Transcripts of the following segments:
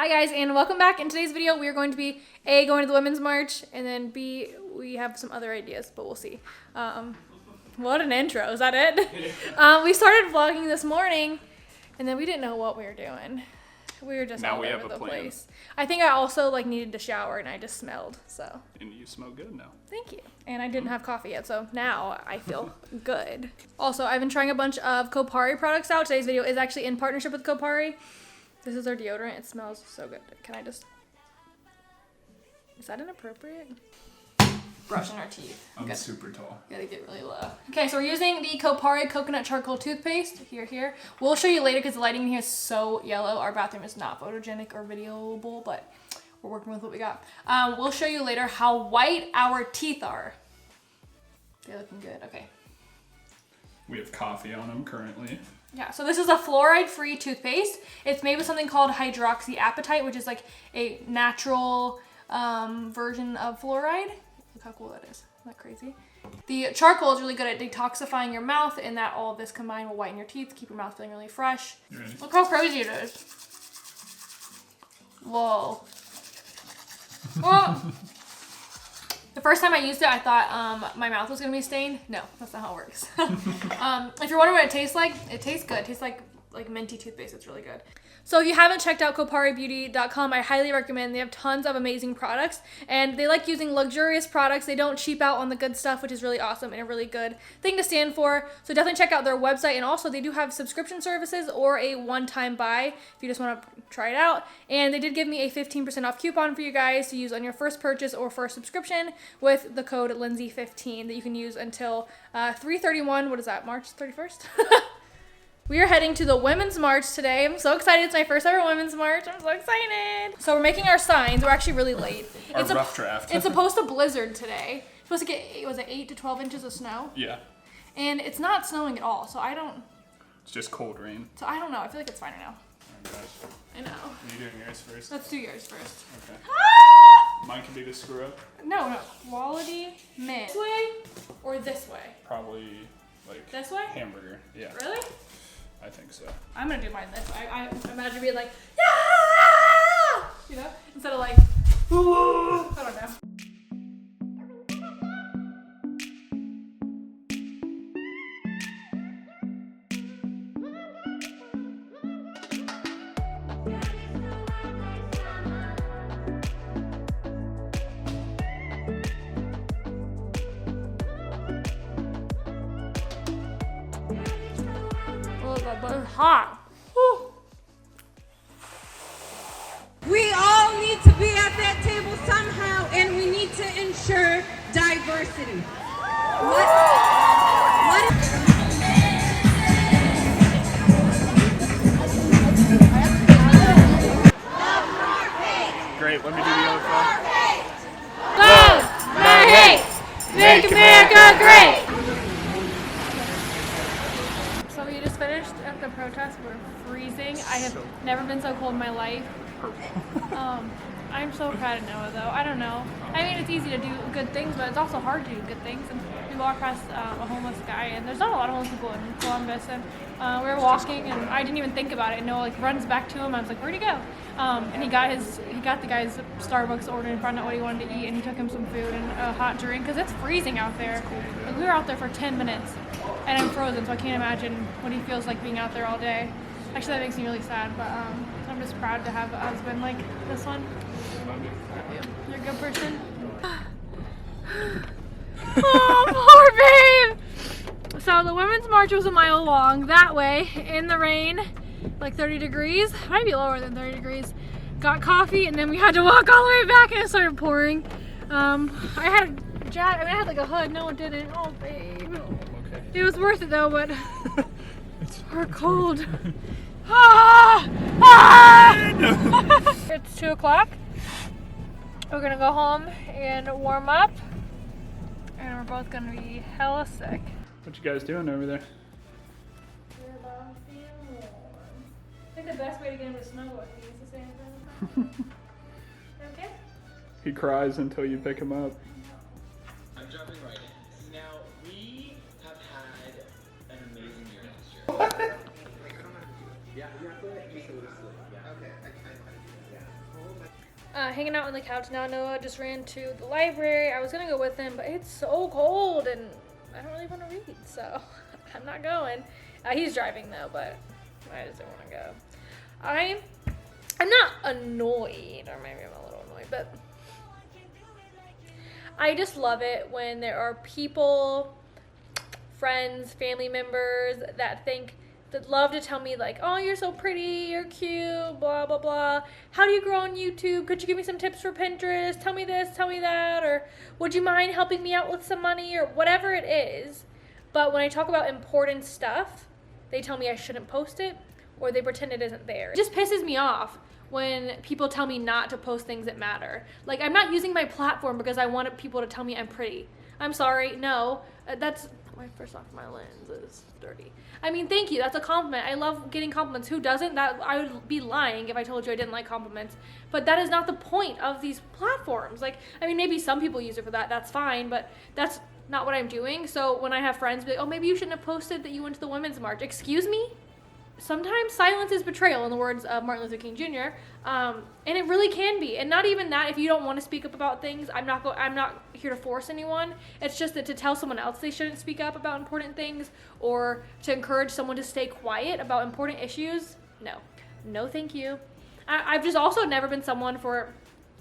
Hi guys, and welcome back. In today's video, we are going to be A, going to the Women's March, and then B, we have some other ideas, but we'll see. What an intro, is that it? We started vlogging this morning, and then we didn't know what we were doing. We were just all over the place. I think I also needed to shower, and I just smelled, so. And you smell good now. Thank you. And I didn't have coffee yet, so now I feel good. Also, I've been trying a bunch of Kopari products out. Today's video is actually in partnership with Kopari. This is their deodorant. It smells so good. Can I just... Is that inappropriate? Brushing our teeth. I'm super tall. Gotta get really low. Okay, so we're using the Kopari Coconut Charcoal Toothpaste. Here. We'll show you later because the lighting in here is so yellow. Our bathroom is not photogenic or videoable, but we're working with what we got. We'll show you later how white our teeth are. They're looking good. Okay. We have coffee on them currently. Yeah, so this is a fluoride-free toothpaste. It's made with something called hydroxyapatite, which is like a natural version of fluoride. Look how cool that is. Isn't that crazy? The charcoal is really good at detoxifying your mouth, and that all of this combined will whiten your teeth, keep your mouth feeling really fresh. You ready? Look how crazy it is. Whoa. Whoa. The first time I used it, I thought my mouth was going to be stained. No, that's not how it works. If you're wondering what it tastes like, it tastes good. It tastes like minty toothpaste. It's really good. So if you haven't checked out koparibeauty.com, I highly recommend. They have tons of amazing products, and they like using luxurious products. They don't cheap out on the good stuff, which is really awesome and a really good thing to stand for. So definitely check out their website, and also they do have subscription services or a one-time buy if you just want to try it out. And they did give me a 15% off coupon for you guys to use on your first purchase or first subscription with the code Lindsay15 that you can use until 3/31. What is that? March 31st? We are heading to the Women's March today. I'm so excited. It's my first ever Women's March. I'm so excited. So we're making our signs. We're actually really late. Our rough draft. It's supposed to blizzard today. It's supposed to get, was it 8 to 12 inches of snow? Yeah. And it's not snowing at all, so I don't... It's just cold rain. So I don't know. I feel like it's fine right now. Oh gosh. I know. Are you doing yours first? Let's do yours first. Okay. Ah! Mine can be the screw up? No. Quality mint. This way or this way? Probably like... This way? Hamburger. Yeah. Really? I think so. I'm gonna do mine this way. I imagine being like, yeah! You know? Instead of like, ooh! I don't know. But it's hot. Whew. We all need to be at that table somehow, and we need to ensure diversity. Great, let me do the other one. Love, not hate, make America great. So we just finished at the protest. We're freezing. I have never been so cold in my life. I'm so proud of Noah, though. I don't know. I mean, it's easy to do good things, but it's also hard to do good things. And we walked past a homeless guy, and there's not a lot of homeless people in Columbus. And we were walking, and I didn't even think about it. And Noah runs back to him. I was like, "Where'd he go?" And he got the guy's Starbucks order and found out what he wanted to eat, and he took him some food and a hot drink because it's freezing out there. Like, we were out there for 10 minutes, and I'm frozen, so I can't imagine what he feels like being out there all day. Actually, that makes me really sad, but I'm just proud to have a husband like this one. Love you. You're a good person. Oh, poor babe! So the Women's March was a mile long that way in the rain, like 30 degrees. Might be lower than 30 degrees. Got coffee, and then we had to walk all the way back, and it started pouring. I had a jacket. I mean, I had like a hood. No one didn't. Oh, babe. Okay. It was worth it though, but we're cold. It's 2 o'clock. We're gonna go home and warm up, and we're both gonna be hella sick. What you guys doing over there? We're about to be warm. I think the best way to get him to snuggle is to say anything. Okay? He cries until you pick him up. I'm jumping right in. Now, we have had an amazing year last year. Yeah, you have to let me so loosely. Yeah. Okay, I do that. Hanging out on the couch now. Noah just ran to the library. I was gonna go with him, but it's so cold and I don't really want to read, so I'm not going. He's driving though, but I just don't want to go. I'm not annoyed, or maybe I'm a little annoyed, but I just love it when there are people, friends, family members that love to tell me like, oh, you're so pretty, you're cute, blah, blah, blah. How do you grow on YouTube? Could you give me some tips for Pinterest? Tell me this, tell me that, or would you mind helping me out with some money, or whatever it is. But when I talk about important stuff, they tell me I shouldn't post it, or they pretend it isn't there. It just pisses me off when people tell me not to post things that matter. Like, I'm not using my platform because I want people to tell me I'm pretty. I'm sorry, no. First off, my lens is dirty. I mean, thank you, that's a compliment. I love getting compliments. Who doesn't? I would be lying if I told you I didn't like compliments. But that is not the point of these platforms. Like, I mean, maybe some people use it for that, that's fine, but that's not what I'm doing. So when I have friends be like, oh, maybe you shouldn't have posted that you went to the Women's March. Excuse me? Sometimes silence is betrayal, in the words of Martin Luther King Jr. And it really can be. And not even that, if you don't want to speak up about things, I'm not here to force anyone. It's just that to tell someone else they shouldn't speak up about important things, or to encourage someone to stay quiet about important issues, no thank you. I've just also never been someone for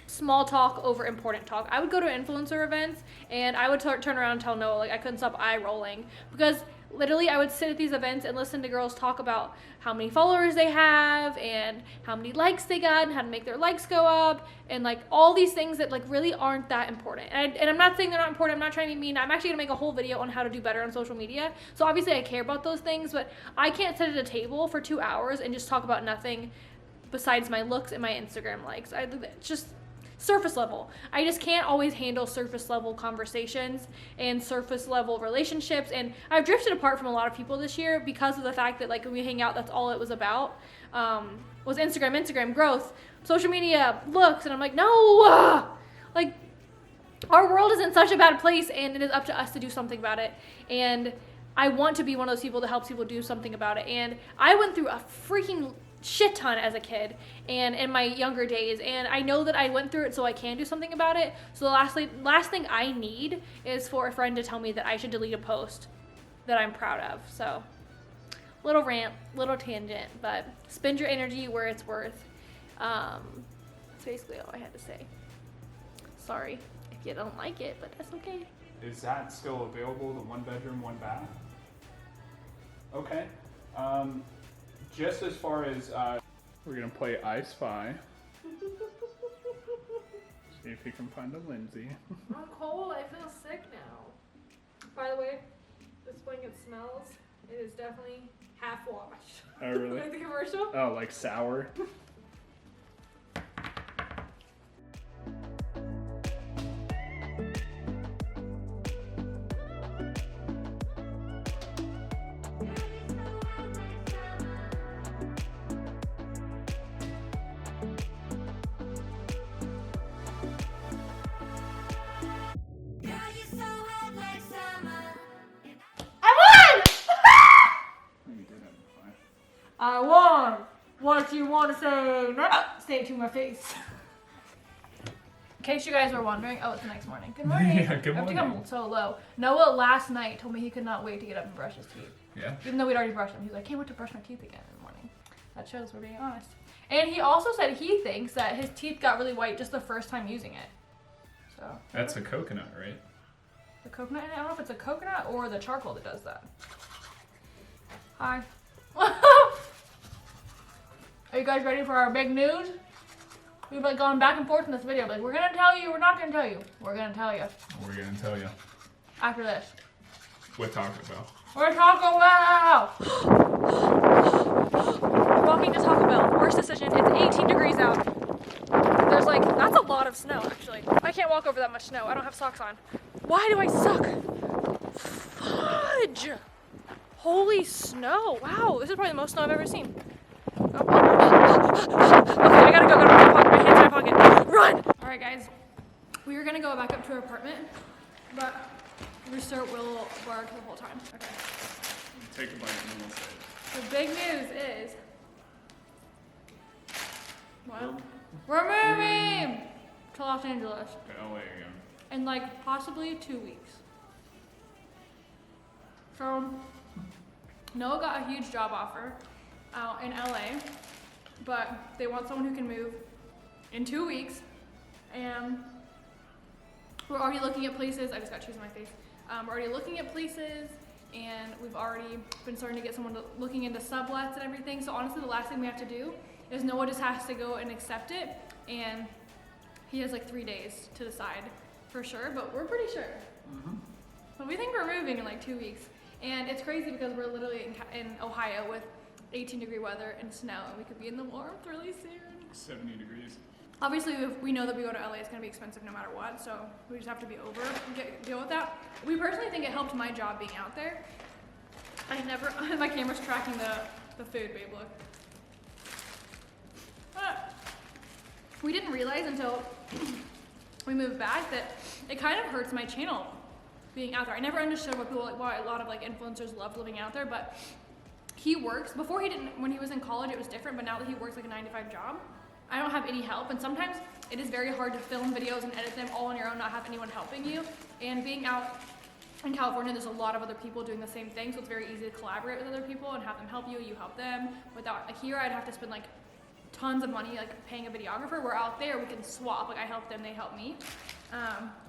small talk over important talk. I would go to influencer events and I would turn around and tell Noah, like, I couldn't stop eye rolling, because literally I would sit at these events and listen to girls talk about how many followers they have and how many likes they got and how to make their likes go up and like all these things that like really aren't that important. And I'm not saying they're not important. I'm not trying to be mean. I'm actually gonna make a whole video on how to do better on social media. So obviously I care about those things, but I can't sit at a table for 2 hours and just talk about nothing besides my looks and my Instagram likes. It's just surface level. I just can't always handle surface level conversations and surface level relationships, and I've drifted apart from a lot of people this year because of the fact that like when we hang out, that's all it was about, was Instagram growth, social media, looks, and I'm like, no, like our world is in such a bad place and it is up to us to do something about it, and I want to be one of those people that helps people do something about it. And I went through a freaking shit ton as a kid and in my younger days, and I know that I went through it, so I can do something about it. So the last thing I need is for a friend to tell me that I should delete a post that I'm proud of. So little rant, little tangent, but spend your energy where it's worth. That's basically all I had to say. Sorry if you don't like it, but that's okay. Is that still available, the 1 bedroom, 1 bath? Okay. Just as far as, we're gonna play I Spy. See if you can find a Lindsay. I'm cold, I feel sick now. By the way, this blanket smells. It is definitely half washed. Oh, really? Like the commercial? Oh, like sour? I won! What you want to say? Say it to my face. In case you guys were wondering, oh, it's the next morning. Good morning. Yeah, good morning. I have to come so low. Noah last night told me he could not wait to get up and brush his teeth. Yeah. Even though we'd already brushed them. He was like, I can't wait to brush my teeth again in the morning. That shows we're being honest. And he also said he thinks that his teeth got really white just the first time using it. So. That's a coconut, right? The coconut? I don't know if it's a coconut or the charcoal that does that. Hi. Are you guys ready for our big news? We've been going back and forth in this video. Like, we're gonna tell you, we're not gonna tell you. We're gonna tell you. We're gonna tell you. After this. What Taco Bell? We're Taco Bell! We're walking to Taco Bell. Worst decision. It's 18 degrees out. There's like, that's a lot of snow actually. I can't walk over that much snow. I don't have socks on. Why do I suck? Fudge! Holy snow. Wow, this is probably the most snow I've ever seen. Oh. Okay, I gotta go. My hands in my pocket. Run! Alright guys, we are gonna go back up to our apartment, but Rooster will bark the whole time. Okay. Take a bite and then we'll say it. The big news is, well, We're moving to Los Angeles To LA again. in like possibly 2 weeks. So Noah got a huge job offer out in LA, but they want someone who can move in 2 weeks, and we're already looking at places. I just got cheese on my face. We're already looking at places, and we've already been starting to get someone looking into sublets and everything. So honestly, the last thing we have to do is Noah just has to go and accept it, and he has like 3 days to decide for sure, but we're pretty sure. But we think we're moving in like 2 weeks, and it's crazy because we're literally in Ohio with 18-degree weather and snow, and we could be in the warmth really soon. 70 degrees. Obviously, we know that we go to LA, it's gonna be expensive no matter what, so we just have to be over and deal with that. We personally think it helped my job being out there. I never, my camera's tracking the food, babe, look. But we didn't realize until we moved back that it kind of hurts my channel being out there. I never understood why a lot of like influencers loved living out there, but he works, before he didn't, when he was in college it was different, but now that he works like a 9-to-5 job, I don't have any help, and sometimes it is very hard to film videos and edit them all on your own, not have anyone helping you. And being out in California, there's a lot of other people doing the same thing, so it's very easy to collaborate with other people and have them help you, you help them. Without, like here, I'd have to spend like tons of money like paying a videographer, where out there we can swap, like I help them, they help me.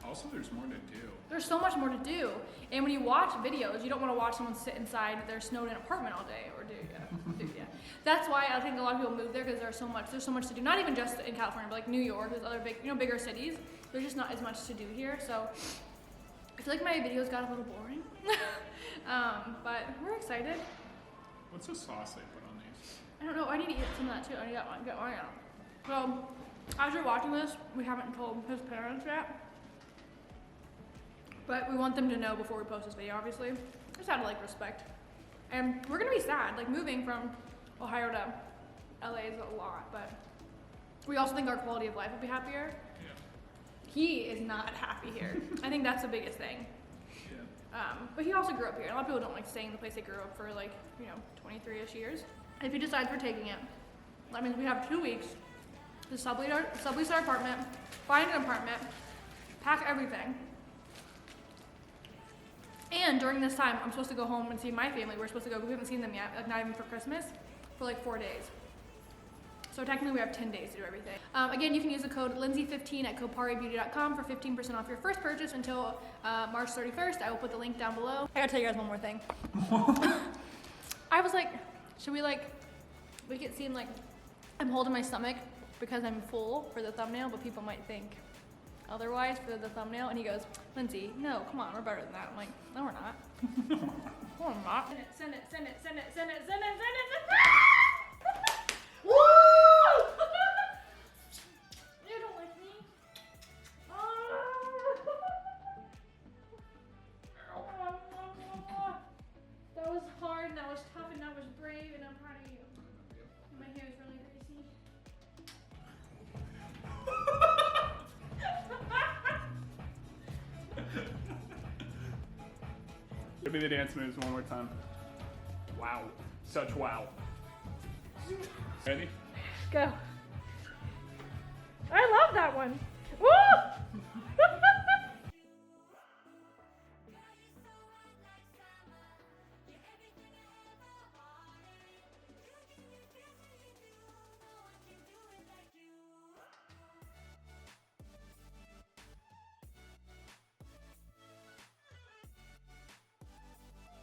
Also, there's more to do. There's so much more to do, and when you watch videos, you don't want to watch someone sit inside their snowed-in apartment all day, or do ya? That's why I think a lot of people move there, because there's so much to do. Not even just in California, but like New York, there's other big, bigger cities. There's just not as much to do here, so I feel like my videos got a little boring, but we're excited. What's the sauce they put on these? I don't know. I need to eat some of that too. I need to get one out. So, as you're watching this, we haven't told his parents yet, but we want them to know before we post this video, obviously. Just out of like respect. And we're gonna be sad, like moving from Ohio to LA is a lot, but we also think our quality of life will be happier. Yeah. He is not happy here. I think that's the biggest thing. Yeah. But he also grew up here. A lot of people don't like staying in the place they grew up for like, 23-ish years. If he decides we're taking it, that means we have 2 weeks to sublease our apartment, find an apartment, pack everything. And during this time, I'm supposed to go home and see my family. We're supposed to go, we haven't seen them yet, like not even for Christmas, for like 4 days. So technically we have 10 days to do everything. Again, you can use the code Lindsay15 at koparibeauty.com for 15% off your first purchase until March 31st. I will put the link down below. I gotta tell you guys one more thing. I was like, should we like, make it seem like I'm holding my stomach because I'm full for the thumbnail, but people might think otherwise for the thumbnail. And he goes, Lindsay, no, come on, we're better than that. I'm like, no, we're not. No, we're not. Send it. Woo! You don't like me? That was hard, and that was tough, and that was brave, and I'm proud of you. My hair is really greasy. Give me the dance moves one more time. Wow. Such wow. Ready? Go. I love that one. Woo!